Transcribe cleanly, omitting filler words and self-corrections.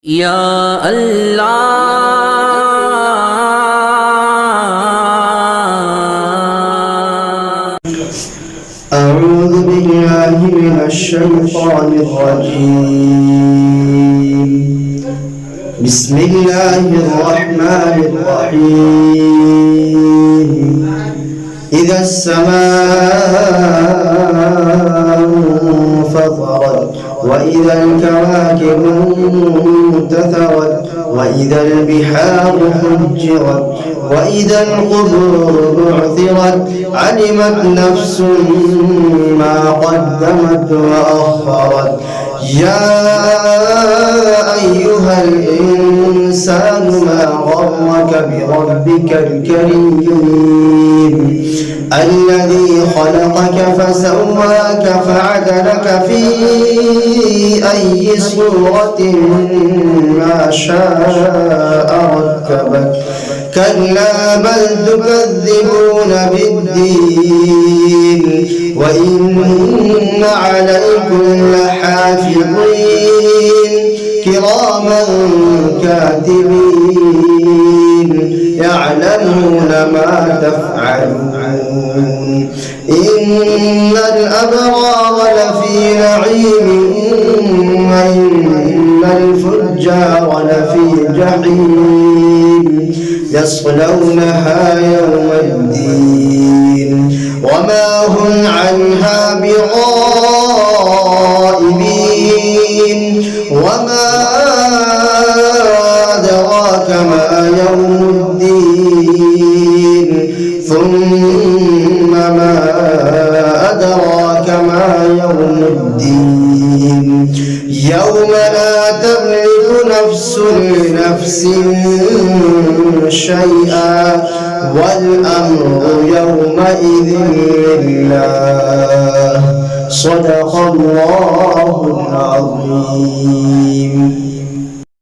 يا الله أعوذ بالله من الشيطان الرجيم. بسم الله الرحمن الرحيم. إذا السماء انفطرت وإذا الكواكب انتثرت وإذا البحار فجرت وإذا القبور بعثرت علمت نفس ما قدمت وأخرت. يا أيها الإنسان ما غرك بربك الكريم الذي خلقك فسواك فعدلك في أي صورة ما شاء ركبك. كلا بل تكذبون بالدين وإن عليكم لحافظين كراما كاتبين يعلمون ما تفعلون. إن الأبرار لفي نعيم وإن الفجار لفي جحيم يصلونها يوم الدين وما هم عنها بغائبين. وما أدراك ما يوم الدين ثم ما أدراك ما يوم الدين يوم لا تملك نفس لنفس شيئا والأمر يومئذ لله. صدق الله العظيم.